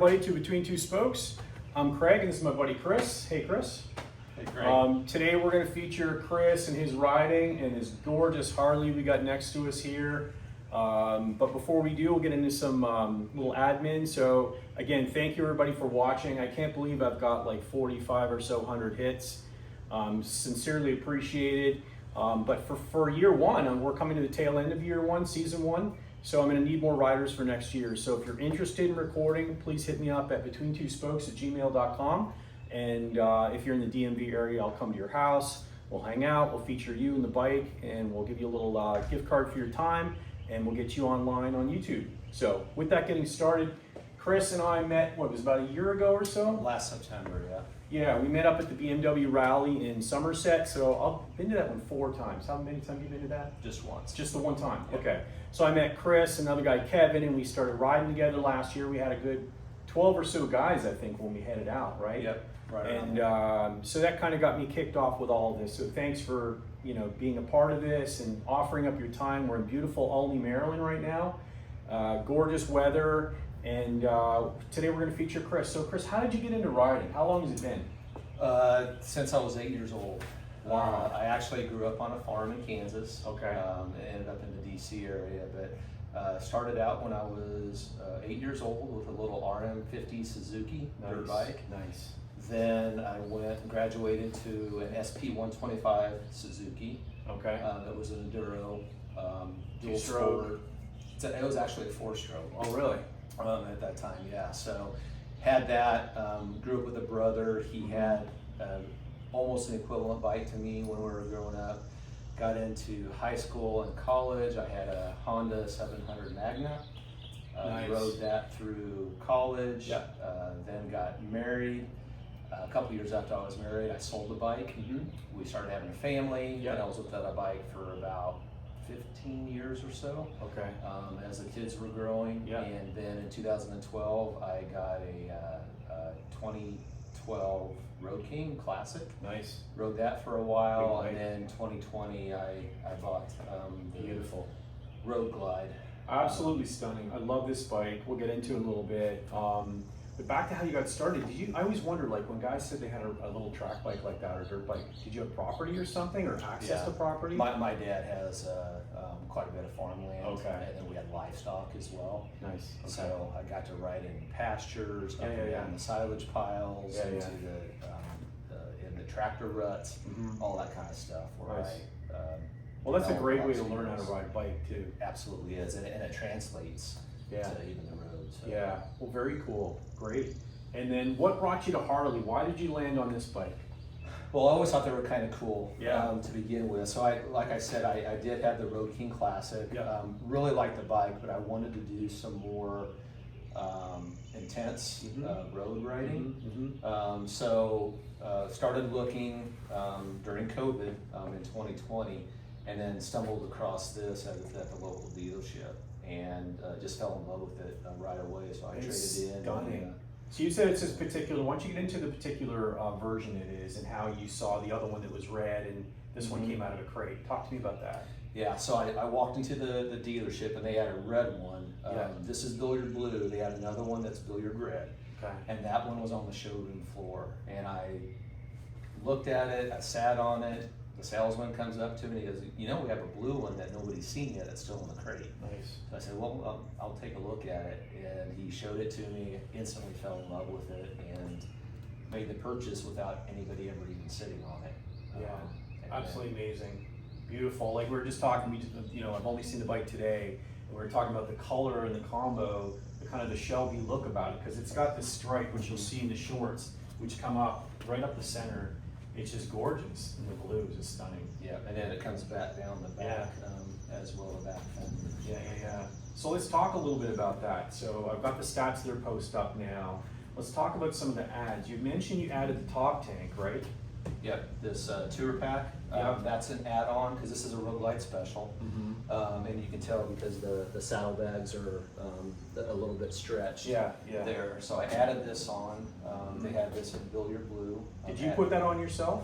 everybody to Between Two Spokes. I'm Craig and this is my buddy Chris. Hey Chris. Hey Craig. Today we're going to feature Chris and his riding and his gorgeous Harley we got next to us here. But before we do, we'll get into some little admin. So again, thank you everybody for watching. I can't believe I've got like 45 or so 100 hits. Sincerely appreciated. But for year one, we're coming to the tail end of year one, season one. So I'm going to need more riders for next year. So if you're interested in recording, please hit me up at betweentwospokes@gmail.com. And if you're in the DMV area, I'll come to your house. We'll hang out. We'll feature you and the bike, and we'll give you a little gift card for your time, and we'll get you online on YouTube. So with that getting started, Chris and I met, what, it was about a year ago or so? Last September, yeah. Yeah, we met up at the BMW rally in Somerset. So I've been to that one 4 times. How many times have you been to that? Just once. Just the one time, Yep. Okay. So I met Chris, another guy, Kevin, and we started riding together last year. We had a good 12 or so guys, I think, when we headed out, right? Yep. Right. And so that kind of got me kicked off with all of this. So thanks for being a part of this and offering up your time. We're in beautiful Albany, Maryland right now. Gorgeous weather. And today we're going to feature Chris. So Chris, how did you get into riding? How long has it been? Since I was 8 years old. Wow. I actually grew up on a farm in Kansas. Okay. Ended up in the DC area, but started out when I was 8 years old with a little RM50 Suzuki dirt bike. Nice. Then I went and graduated to an SP125 Suzuki. Okay. It was an enduro, dual Two-stroke? sport. It was actually a 4-stroke. Oh, really? At that time, yeah. So had that, grew up with a brother. He had almost an equivalent bike to me when we were growing up. Got into high school and college. I had a Honda 700 Magna. Nice. Rode that through college. Yeah. Then got married. A couple years after I was married, I sold the bike. Mm-hmm. We started having a family. Yeah. And I was with that bike for about 15 years or so. Okay. As the kids were growing. Yeah. And then in 2012, I got a 2012 Road King Classic. Nice. Rode that for a while, Big and bike. then 2020, I bought the Beautiful. Road Glide. Absolutely stunning. I love this bike. We'll get into it in a little bit. But back to how you got started. I always wondered, like when guys said they had a little track bike like that or dirt bike, did you have property or something or access to property? My dad has quite a bit of farmland. Okay. And then we had livestock as well. Nice. Okay. So I got to ride in pastures, up Yeah, and yeah, down the silage piles, Yeah, into in the tractor ruts, Mhm. all that kind of stuff. Where Nice. Well, Well, that's a great way to learn how to ride a bike too. Absolutely is, and it translates Yeah. to even the road. So. Yeah. Well, very cool. Great. And then what brought you to Harley? Why did you land on this bike? Well, I always thought they were kind of cool. Yeah. To begin with. So like I said, I did have the Road King Classic. Yeah. Really liked the bike, but I wanted to do some more intense road riding. Mm-hmm. So started looking during COVID in 2020, and then stumbled across this at the local dealership, and just fell in love with it right away. So I It's traded in. stunning. So you said it's this particular, once you get into the particular version it is and how you saw the other one that was red and this one came out of a crate. Talk to me about that. Yeah, so I walked into the dealership and they had a red one. Yeah. This is billiard blue. They had another one that's billiard red. Okay. And that one was on the showroom floor. And I looked at it, I sat on it. The salesman comes up to me and he goes, we have a blue one that nobody's seen yet, that's still in the crate. Nice. So I said, well, I'll take a look at it. And he showed it to me, instantly fell in love with it, and made the purchase without anybody ever even sitting on it. Yeah. And Absolutely amazing. Beautiful. Like we were just talking, I've only seen the bike today, and we were talking about the color and the combo, the kind of the Shelby look about it, because it's got this stripe, which you'll see in the shorts, which come up right up the center. It's just gorgeous, and the blue is just stunning. Yeah, and then it comes back down the back as well, the back fender. Yeah. So let's talk a little bit about that. So I've got the stats that are posted up now. Let's talk about some of the ads. You mentioned you added the top tank, right? Yep, this tour pack, Yep. that's an add-on because this is a Road Glide special. And you can tell because the saddlebags are a little bit stretched there. So I added this on. They had this in billiard blue. Did you put that on yourself?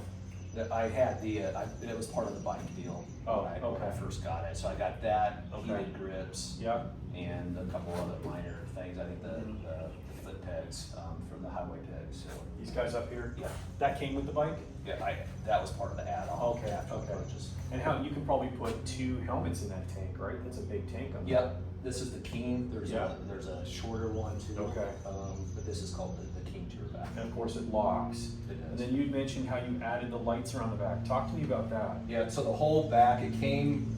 I had it was part of the bike deal when I first got it. So I got that, heated grips, Yep. and a couple other minor things. I think the foot pegs from the highway pegs. So These guys up here? yeah, That came with the bike? yeah, that was part of the add-on. Okay, after the okay. purchase. And how, you can probably put 2 helmets in that tank, right? That's a big tank on Yep, this is the King. There's Yeah. there's a shorter one too. Okay. But this is called the King Gear back. And of course it locks. It And does. then you mentioned how you added the lights around the back. Talk to me about that. Yeah, so the whole back, it came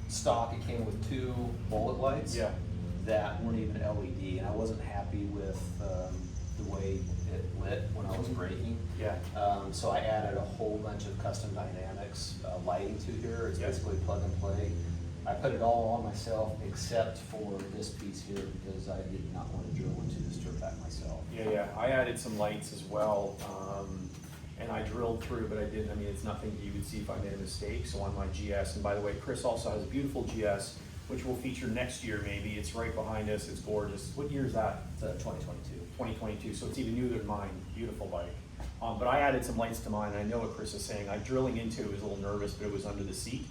stock. It came with 2 bullet lights. Yeah. That weren't even LED, and I wasn't happy with the way it lit when I was braking. Yeah. So I added a whole bunch of custom dynamics lighting to here. It's Yeah. basically plug and play. I put it all on myself except for this piece here because I did not want to drill into this dirt pack myself. Yeah. I added some lights as well, and I drilled through, but I didn't. I mean, it's nothing you would see if I made a mistake. So on my GS, and by the way, Chris also has a beautiful GS, which we'll feature next year maybe. It's right behind us. It's gorgeous. What year is that? It's 2022. 2022. So it's even newer than mine. Beautiful bike. But I added some lights to mine. And I know what Chris is saying. Drilling into it was a little nervous, but it was under the seat.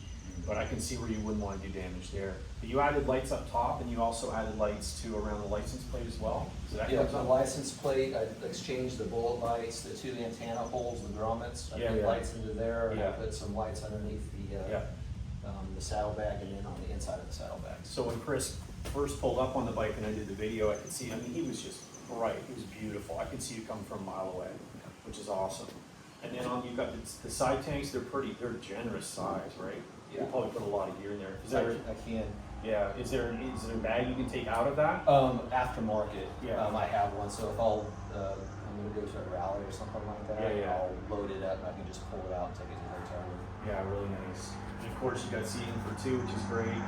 But I can see where you wouldn't want to do damage there. But you added lights up top, and you also added lights to around the license plate as well. So that Yeah, comes the up. license plate, I exchanged the bullet lights, the 2 antenna holes, the grommets. I Yeah, put yeah. lights into there, and I Yeah. put some lights underneath Yeah. the saddlebag and then on the inside of the saddlebag. So when Chris first pulled up on the bike and I did the video, I could see, I mean, he was just bright. He was beautiful. I could see you coming from a mile away, which is awesome. And then you've got the side tanks. They're generous size, right? You Yeah. probably put a lot of gear in there. Is there, I can. yeah, is there a bag you can take out of that? Aftermarket, Yeah. I have one, so if I'm gonna go to a rally or something like that, Yeah. I'll load it up and I can just pull it out and take it to the hotel room. Yeah, really nice. And of course, you got seating for 2, which is great.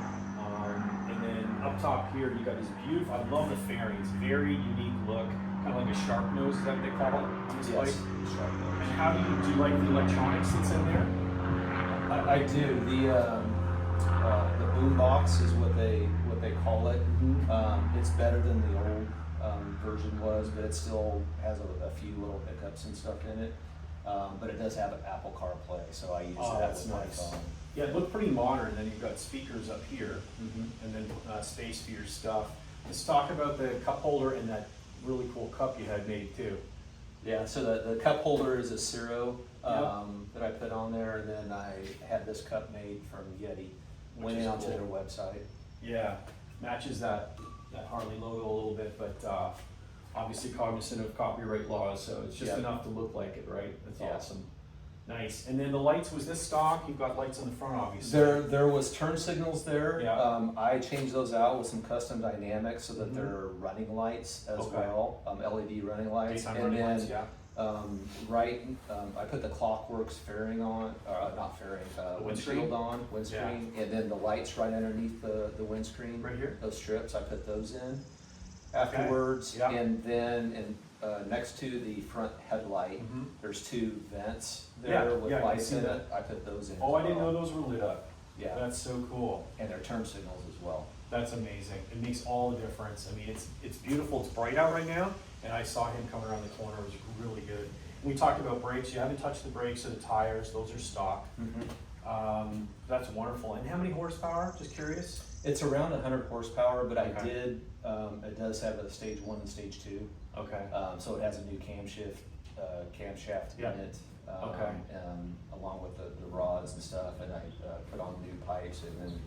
And then up top here, you got this beautiful, I love the fairings, very unique look, kind of like a shark nose, is that what they call it on this bike? Sharp nose. And how do you like the electronics that's in there? I do. The boom box is what they call it. It's better than the old version was, but it still has a few little hiccups and stuff in it. But it does have an Apple CarPlay, so I use that That's with my nice. phone. Yeah, it looked pretty modern. Then you've got speakers up here, and then space for your stuff. Let's talk about the cup holder and that really cool cup you had made too. Yeah, so the cup holder is a Ciro that I put on there, and then I had this cup made from Yeti. Which Went is in onto cool. their website. Yeah, matches that Harley logo a little bit, but obviously cognizant of copyright laws, so it's just Yeah. enough to look like it, right? That's Yeah. awesome. Nice. And then the lights, was this stock? You've got lights on the front, obviously. There was turn signals there. Yeah. I changed those out with some custom dynamics so that Mhm. they're running lights as Okay. well, LED running lights. Daytime and running then, lights, yeah. I put the Clockworks fairing on, not fairing, windscreen? windshield on, windscreen, and then the lights right underneath the windscreen. Right here? Those strips, I put those in afterwards. Yeah. And then, next to the front headlight, Mhm. there's 2 vents Yeah, there with yeah, I can lights see in that. it. I put those in. Oh, I as didn't well. know those were lit up. Yeah. That's so cool. And their turn signals as well. That's amazing. It makes all the difference. I mean, it's beautiful. It's bright out right now, and I saw him coming around the corner. It was really good. We talked about brakes. You haven't touched the brakes or the tires. Those are stock. That's wonderful. And how many horsepower? Just curious. It's around 100 horsepower, but I Okay. did, it does have a stage 1 and stage 2. Okay. So it has a new camshaft Yeah. in it. Okay. Along with the rods and stuff, and I put on new pipes and then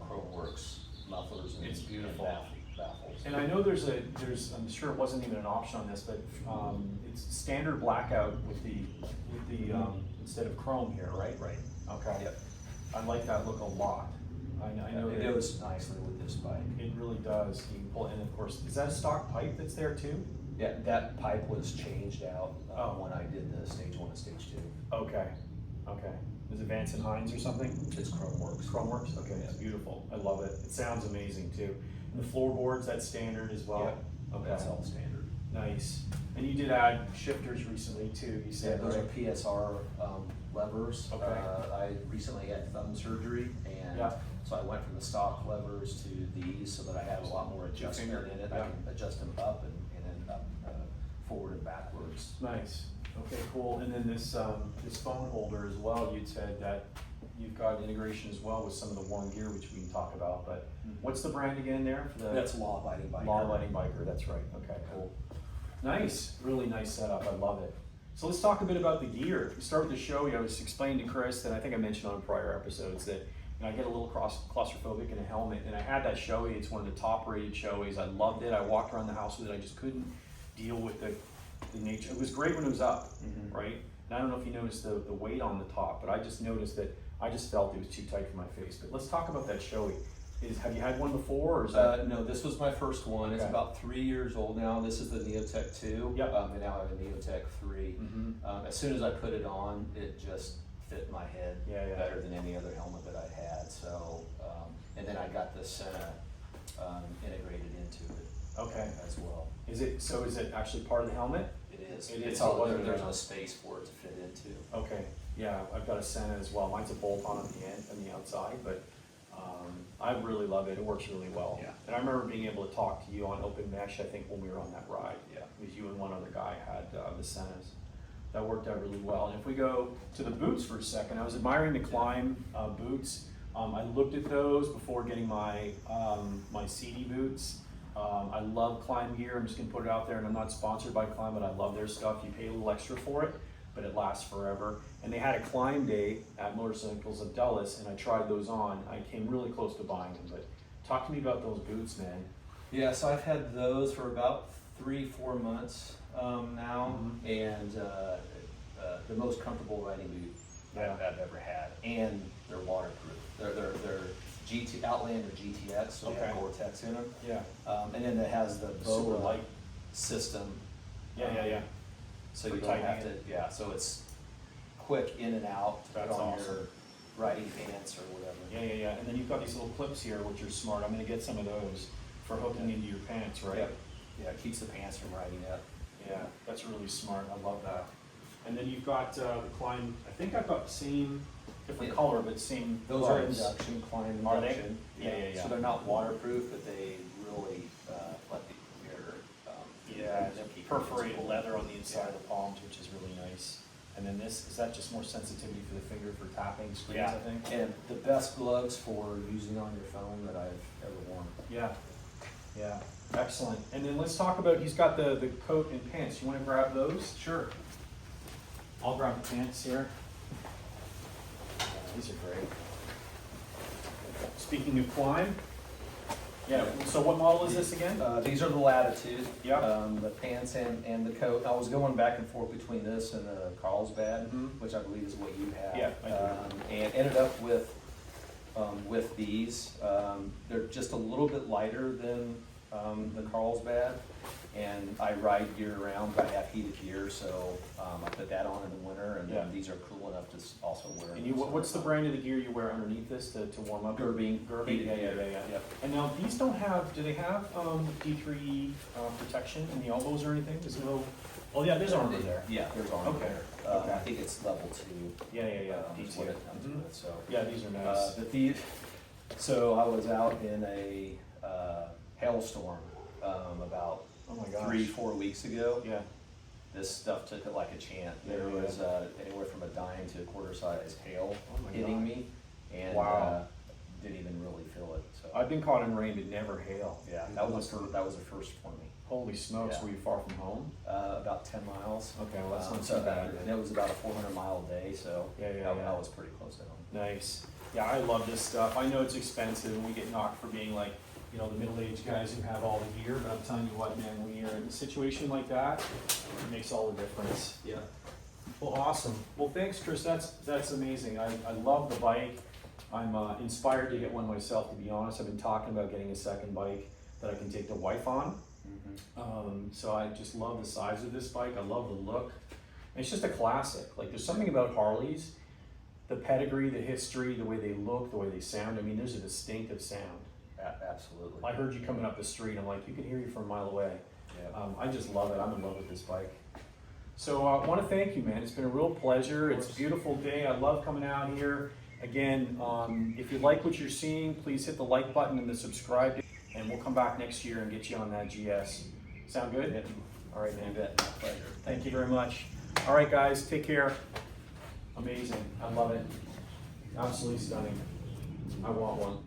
Chromeworks mufflers and It's beautiful. and baffles. And I know there's I'm sure it wasn't even an option on this, but it's standard blackout with the instead of chrome here, right? Right. Okay. Yep. I like that look a lot. I know It that goes nicely with this bike. it really does. You can pull, and of course, is that a stock pipe that's there too? Yeah, that pipe was changed out Oh. when I did the stage 1 and stage 2. Okay. Okay. Is it Vance and Hines or something? It's Chromeworks. Chromeworks? Okay, it's beautiful. I love it. It sounds amazing too. And the floorboards, that's standard as well? Yep. Okay. That's all standard. Nice. And you did add shifters recently too, you Yeah, said, those are right? PSR levers. Okay. I recently had thumb surgery, and Yeah. so I went from the stock levers to these so that I have a lot more adjustment finger, in it. yeah. I can adjust them up and then up, forward and backwards. Nice. Okay, cool. And then this phone holder as well, you'd said that you've got integration as well with some of the warm gear, which we can talk about. But what's the brand again there for the? That's Law Abiding Biker. Law Abiding Biker. That's right. Okay, cool. Nice, really nice setup. I love it. So let's talk a bit about the gear. We start with the Shoei. I was explaining to Chris, and I think I mentioned on prior episodes that I get a little claustrophobic in a helmet, and I had that Shoei. It's one of the top-rated Shoeis. I loved it. I walked around the house with it. I just couldn't deal with the nature. It was great when it was up, right? And I don't know if you noticed the weight on the top, but I just noticed that I just felt it was too tight for my face. But let's talk about that Shoei. Have you had one before, or is that? No, this was my first one. Okay. It's about 3 years old now. This is the Neotec 2. Yep. And now I have a Neotec 3. As soon as I put it on, it just fit my head better than any other helmet that I had. So, and then I got the Senna integrated into it. Okay. As well. Is it actually part of the helmet? It is. It is. It's all there's no space for it to fit into. Okay. Yeah, I've got a Senna as well. Mine's a bolt-on at the end, on the outside, but I really love it. It works really well. Yeah. And I remember being able to talk to you on open mesh, I think, when we were on that ride. Yeah. Because you and one other guy had the Sennas. That worked out really well. And if we go to the boots for a second, I was admiring the Klim boots. I looked at those before getting my my CD boots. I love Klim Gear. I'm just gonna put it out there, and I'm not sponsored by Klim, but I love their stuff. You pay a little extra for it, but it lasts forever. And they had a Klim day at Motorcycles of Dulles, and I tried those on. I came really close to buying them, but talk to me about those boots, man. Yeah, so I've had those for about 3-4 months now, and the most comfortable riding boot I've ever had, and they're waterproof. They're GT Outlander GTX, so they have Gore-Tex in them. Yeah. And then it has the super light system. Yeah. So you don't have to. So it's quick in and out. That's on awesome. your riding pants or whatever. Yeah. And then you've got these little clips here, which are smart. I'm gonna get some of those for hooking into your pants, right? Yep. Yeah, it keeps the pants from riding up. Yeah, that's really smart. I love that. And then you've got the Klim. I think I've got the same, different color, but same. Those are gloves. induction, Klim Are they? induction. Yeah. So they're not waterproof, but they really let the air. Perforated leather on the inside of the palms, which is really nice. And then this, is that just more sensitivity for the finger for tapping screens, I think? And the best gloves for using on your phone that I've ever worn. Yeah, excellent. And then let's talk about, he's got the coat and pants. You want to grab those? Sure. I'll grab the pants here. These are great. Speaking of Klim, so what model is this again? These are the Latitude. Yeah. The pants and the coat. I was going back and forth between this and the Carlsbad, which I believe is what you have. Yeah, I do. And ended up with these. They're just a little bit lighter than the Carlsbad, and I ride year round, but I have heated gear, so I put that on in the winter, and then these are cool enough to also wear. And what's the brand of the gear you wear underneath this to warm up? Gerbing. Yeah. And now these don't have, do they have D3 protection in the elbows or anything? There's no, oh yeah, there's armor there. Yeah, there's armor there. Okay. I think it's level 2. Yeah. Is what it comes with, so. Yeah, these are nice. So I was out in a hailstorm about Oh my gosh. 3-4 weeks ago. Yeah. This stuff took it like a champ. There was anywhere from a dime to a quarter-size hail hitting me, and didn't even really feel it. So I've been caught in rain, but never hail. yeah, that was a first for me. Holy smokes, were you far from home? About 10 miles. Okay, well that's not so bad. And it was about a 400-mile day, so Yeah. I was pretty close to home. Nice. Yeah, I love this stuff. I know it's expensive, and we get knocked for being like, the middle-aged guys who have all the gear, but I'm telling you what, man, when you're in a situation like that, it makes all the difference. Yeah. Well, awesome. Well, thanks, Chris. That's amazing. I love the bike. I'm inspired to get one myself, to be honest. I've been talking about getting a second bike that I can take the wife on. So I just love the size of this bike. I love the look. And it's just a classic. Like, there's something about Harleys, the pedigree, the history, the way they look, the way they sound. I mean, there's a distinctive sound. Absolutely. I heard you coming up the street. I'm like, you can hear you from a mile away. Yeah. I just love it. I'm in love with this bike. So I want to thank you, man. It's been a real pleasure. It's a beautiful day. I love coming out here. Again, if you like what you're seeing, please hit the like button and the subscribe, and we'll come back next year and get you on that GS. Sound good? Yeah. All right, man. You bet. My pleasure. Thank you very much. All right, guys, take care. Amazing. I love it. Absolutely stunning. I want one.